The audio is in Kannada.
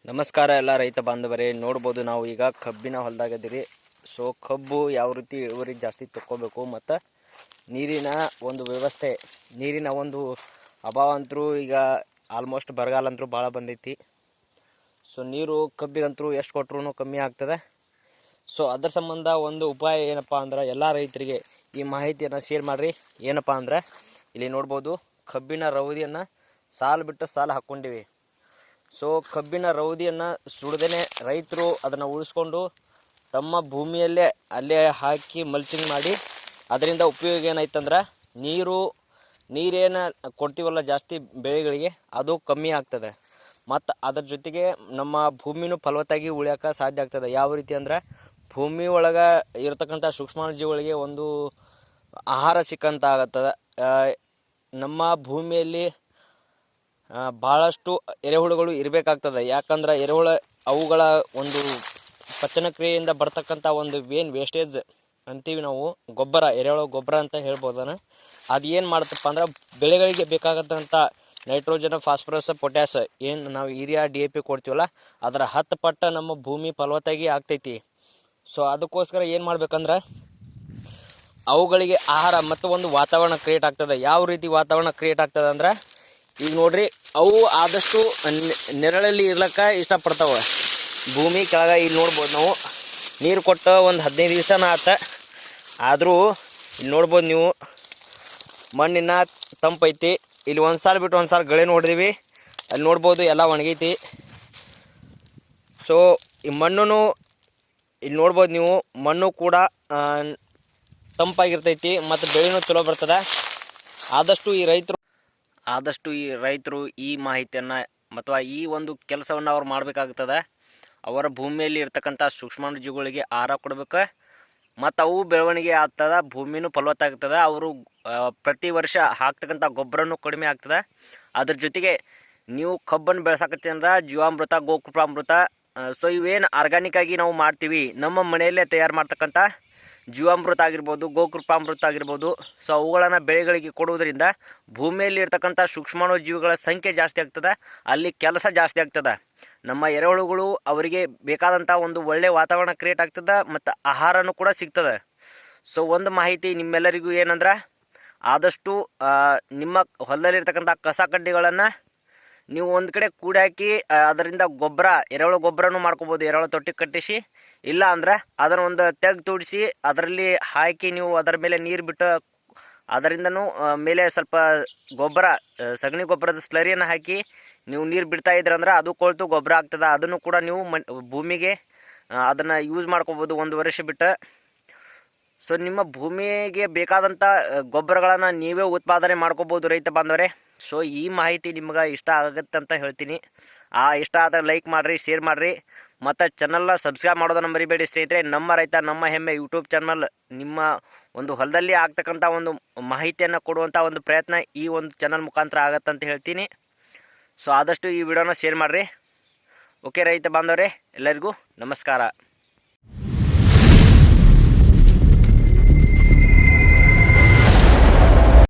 ನಮಸ್ಕಾರ ಎಲ್ಲ ರೈತ ಬಾಂಧವರೇ. ನೋಡ್ಬೋದು ನಾವು ಈಗ ಕಬ್ಬಿನ ಹೊಲದಾಗದಿರಿ. ಸೊ ಕಬ್ಬು ಯಾವ ರೀತಿ ಇಳುವರಿ ಜಾಸ್ತಿ ತಕ್ಕೋಬೇಕು ಮತ್ತು ನೀರಿನ ಒಂದು ವ್ಯವಸ್ಥೆ, ನೀರಿನ ಒಂದು ಅಭಾವ ಅಂತರೂ ಈಗ ಆಲ್ಮೋಸ್ಟ್ ಬರಗಾಲ ಅಂತರೂ ಭಾಳ ಬಂದೈತಿ. ಸೊ ನೀರು ಕಬ್ಬಿಗಂತರೂ ಎಷ್ಟು ಕೊಟ್ಟರು ಕಮ್ಮಿ ಆಗ್ತದೆ. ಸೊ ಅದರ ಸಂಬಂಧ ಒಂದು ಉಪಾಯ ಏನಪ್ಪ ಅಂದ್ರೆ ಎಲ್ಲ ರೈತರಿಗೆ ಈ ಮಾಹಿತಿಯನ್ನು ಶೇರ್ ಮಾಡಿರಿ. ಏನಪ್ಪ ಅಂದ್ರೆ ಇಲ್ಲಿ ನೋಡ್ಬೋದು ಕಬ್ಬಿನ ರವದಿಯನ್ನು ಸಾಲು ಬಿಟ್ಟು ಸಾಲು ಹಾಕ್ಕೊಂಡಿವಿ. ಸೊ ಕಬ್ಬಿನ ರವದಿಯನ್ನು ಸುಡದೇ ರೈತರು ಅದನ್ನು ಉಳಿಸ್ಕೊಂಡು ತಮ್ಮ ಭೂಮಿಯಲ್ಲೇ ಅಲ್ಲೇ ಹಾಕಿ ಮಲ್ಚಿಂಗ್ ಮಾಡಿ ಅದರಿಂದ ಉಪಯೋಗ ಏನಾಯ್ತಂದ್ರೆ ನೀರೇನು ಕೊಡ್ತೀವಲ್ಲ ಜಾಸ್ತಿ ಬೆಳೆಗಳಿಗೆ ಅದು ಕಮ್ಮಿ ಆಗ್ತದೆ. ಮತ್ತು ಅದ್ರ ಜೊತೆಗೆ ನಮ್ಮ ಭೂಮಿನೂ ಫಲವತ್ತಾಗಿ ಉಳಿಯೋಕೆ ಸಾಧ್ಯ ಆಗ್ತದೆ. ಯಾವ ರೀತಿ ಅಂದ್ರೆ ಭೂಮಿ ಒಳಗೆ ಇರತಕ್ಕಂಥ ಸೂಕ್ಷ್ಮಾಣುಜೀವಿಗಳಿಗೆ ಒಂದು ಆಹಾರ ಸಿಕ್ಕಂತ ಆಗತ್ತದ. ನಮ್ಮ ಭೂಮಿಯಲ್ಲಿ ಭಾಳಷ್ಟು ಎರೆಹುಳುಗಳು ಇರಬೇಕಾಗ್ತದೆ. ಯಾಕಂದ್ರೆ ಎರೆಹುಳ ಅವುಗಳ ಒಂದು ಪಚನ ಕ್ರಿಯೆಯಿಂದ ಬರ್ತಕ್ಕಂಥ ಒಂದು ಏನು ವೇಸ್ಟೇಜ್ ಅಂತೀವಿ ನಾವು, ಗೊಬ್ಬರ, ಎರೆಹುಳ ಗೊಬ್ಬರ ಅಂತ ಹೇಳ್ಬೋದನ. ಅದು ಏನು ಮಾಡುತ್ತಪ್ಪ ಅಂದ್ರೆ ಬೆಳೆಗಳಿಗೆ ಬೇಕಾಗತ್ತಂಥ ನೈಟ್ರೋಜನ್, ಫಾಸ್ಫರಸ್, ಪೊಟ್ಯಾಸ್ ಏನು ನಾವು ಯೂರಿಯಾ DAP ಕೊಡ್ತೀವಲ್ಲ ಅದರ 10 ಪಟ್ಟು ನಮ್ಮ ಭೂಮಿ ಫಲವತ್ತಾಗಿ ಆಗ್ತೈತಿ. ಸೊ ಅದಕ್ಕೋಸ್ಕರ ಏನು ಮಾಡ್ಬೇಕಂದ್ರೆ ಅವುಗಳಿಗೆ ಆಹಾರ ಮತ್ತು ಒಂದು ವಾತಾವರಣ ಕ್ರಿಯೇಟ್ ಆಗ್ತದೆ. ಯಾವ ರೀತಿ ವಾತಾವರಣ ಕ್ರಿಯೇಟ್ ಆಗ್ತದೆ ಅಂದ್ರೆ ಈಗ ನೋಡ್ರಿ, ಅವು ಆದಷ್ಟು ನೆರಳಲ್ಲಿ ಇರ್ಲಿಕ್ಕೆ ಇಷ್ಟಪಡ್ತಾವೆ. ಭೂಮಿ ಕೆಳಗೆ ಇಲ್ಲಿ ನೋಡ್ಬೋದು ನಾವು ನೀರು ಕೊಟ್ಟು ಒಂದು 15 ದಿವಸನ ಆತ. ಆದರೂ ಇಲ್ಲಿ ನೋಡ್ಬೋದು ನೀವು ಮಣ್ಣಿನ ತಂಪೈತಿ. ಇಲ್ಲಿ ಒಂದು ಸಾಲ ಬಿಟ್ಟು ಒಂದು ಸಾಲ ಗಳೆ ನೋಡಿದೀವಿ, ಅಲ್ಲಿ ನೋಡ್ಬೋದು ಎಲ್ಲ ಒಣಗೈತಿ. ಸೊ ಈ ಮಣ್ಣು ಇಲ್ಲಿ ನೋಡ್ಬೋದು ನೀವು, ಮಣ್ಣು ಕೂಡ ತಂಪಾಗಿರ್ತೈತಿ ಮತ್ತು ಬೆಳೆನೂ ಚಲೋ ಬರ್ತದೆ. ಆದಷ್ಟು ಈ ರೈತರು ಈ ಮಾಹಿತಿಯನ್ನು ಅಥವಾ ಈ ಒಂದು ಕೆಲಸವನ್ನು ಅವ್ರು ಮಾಡಬೇಕಾಗ್ತದೆ. ಅವರ ಭೂಮಿಯಲ್ಲಿ ಇರ್ತಕ್ಕಂಥ ಸೂಕ್ಷ್ಮಾಣುಜೀವಿಗಳಿಗೆ ಆಹಾರ ಕೊಡ್ಬೇಕು ಮತ್ತು ಅವು ಬೆಳವಣಿಗೆ ಆಗ್ತದೆ, ಭೂಮಿನೂ ಫಲವತ್ತಾಗ್ತದೆ. ಅವರು ಪ್ರತಿ ವರ್ಷ ಹಾಕ್ತಕ್ಕಂಥ ಗೊಬ್ಬರನೂ ಕಡಿಮೆ ಆಗ್ತದೆ. ಅದ್ರ ಜೊತೆಗೆ ನೀವು ಕಬ್ಬನ್ನು ಬೆಳೆಸಾಕತ್ತಿ ಅಂದ್ರೆ ಜೀವಾಮೃತ, ಗೋಕೃಪಾಮೃತ, ಸೊ ಇವೇನು ಆರ್ಗ್ಯಾನಿಕ್ ಆಗಿ ನಾವು ಮಾಡ್ತೀವಿ, ನಮ್ಮ ಮನೆಯಲ್ಲೇ ತಯಾರು ಮಾಡ್ತಕ್ಕಂಥ ಜೀವಾಮೃತ ಆಗಿರ್ಬೋದು, ಗೋಕೃಪಾಮೃತ ಆಗಿರ್ಬೋದು, ಸೊ ಅವುಗಳನ್ನು ಬೆಳೆಗಳಿಗೆ ಕೊಡುವುದರಿಂದ ಭೂಮಿಯಲ್ಲಿ ಇರ್ತಕ್ಕಂಥ ಸೂಕ್ಷ್ಮಾಣು ಜೀವಿಗಳ ಸಂಖ್ಯೆ ಜಾಸ್ತಿ ಆಗ್ತದೆ, ಅಲ್ಲಿ ಕೆಲಸ ಜಾಸ್ತಿ ಆಗ್ತದೆ. ನಮ್ಮ ಎರೆಹುಳುಗಳು ಅವರಿಗೆ ಬೇಕಾದಂಥ ಒಂದು ಒಳ್ಳೆಯ ವಾತಾವರಣ ಕ್ರಿಯೇಟ್ ಆಗ್ತದೆ ಮತ್ತು ಆಹಾರನೂ ಕೂಡ ಸಿಗ್ತದೆ. ಸೊ ಒಂದು ಮಾಹಿತಿ ನಿಮ್ಮೆಲ್ಲರಿಗೂ ಏನಂದ್ರೆ ಆದಷ್ಟು ನಿಮ್ಮ ಹೊಲದಲ್ಲಿರ್ತಕ್ಕಂಥ ಕಸ ಕಡ್ಡಿಗಳನ್ನು ನೀವು ಒಂದು ಕಡೆ ಕೂಡಿ ಹಾಕಿ ಅದರಿಂದ ಗೊಬ್ಬರ, ಎರೆಹುಳು ಗೊಬ್ಬರನೂ ಮಾಡ್ಕೋಬೋದು. ಎರೆಹುಳು ತೊಟ್ಟಿ ಕಟ್ಟಿಸಿ, ಇಲ್ಲ ಅಂದ್ರೆ ಅದನ್ನು ಒಂದು ತೆಗ್ ತೋಡಿಸಿ ಅದರಲ್ಲಿ ಹಾಕಿ ನೀವು ಅದರ ಮೇಲೆ ನೀರು ಬಿಟ್ಟು ಅದರಿಂದನೂ ಮೇಲೆ ಸ್ವಲ್ಪ ಗೊಬ್ಬರ, ಸಗಣಿ ಗೊಬ್ಬರದ ಸ್ಲರಿಯನ್ನು ಹಾಕಿ ನೀವು ನೀರು ಬಿಡ್ತಾ ಇದ್ರಂದ್ರೆ ಅದು ಕೊಳ್ತು ಗೊಬ್ಬರ ಆಗ್ತದೆ. ಅದನ್ನು ಕೂಡ ನೀವು ಭೂಮಿಗೆ ಅದನ್ನು ಯೂಸ್ ಮಾಡ್ಕೋಬೋದು 1 ವರ್ಷ ಬಿಟ್ಟು. ಸೊ ನಿಮ್ಮ ಭೂಮಿಗೆ ಬೇಕಾದಂಥ ಗೊಬ್ಬರಗಳನ್ನು ನೀವೇ ಉತ್ಪಾದನೆ ಮಾಡ್ಕೋಬೋದು ರೈತ ಬಾಂಧವರೇ. ಸೊ ಈ ಮಾಹಿತಿ ನಿಮ್ಗೆ ಇಷ್ಟ ಆಗುತ್ತೆ ಅಂತ ಹೇಳ್ತೀನಿ. ಇಷ್ಟ ಆದರೆ ಲೈಕ್ ಮಾಡಿರಿ, ಶೇರ್ ಮಾಡಿರಿ ಮತ್ತು ಚಾನಲ್ನ ಸಬ್ಸ್ಕ್ರೈಬ್ ಮಾಡೋದನ್ನು ಮರಿಬೇಡಿ ಸ್ನೇಹಿತರೆ. ನಮ್ಮ ರೈತ ನಮ್ಮ ಹೆಮ್ಮೆ ಯೂಟ್ಯೂಬ್ ಚಾನಲ್ ನಿಮ್ಮ ಒಂದು ಹೊಲದಲ್ಲಿ ಆಗ್ತಕ್ಕಂಥ ಒಂದು ಮಾಹಿತಿಯನ್ನು ಕೊಡುವಂಥ ಒಂದು ಪ್ರಯತ್ನ ಈ ಒಂದು ಚಾನಲ್ ಮುಖಾಂತರ ಆಗತ್ತೆ ಅಂತ ಹೇಳ್ತೀನಿ. ಸೊ ಆದಷ್ಟು ಈ ವಿಡಿಯೋನ ಶೇರ್ ಮಾಡಿರಿ. ಓಕೆ ರೈತ ಬಾಂಧವರೇ, ಎಲ್ಲರಿಗೂ ನಮಸ್ಕಾರ.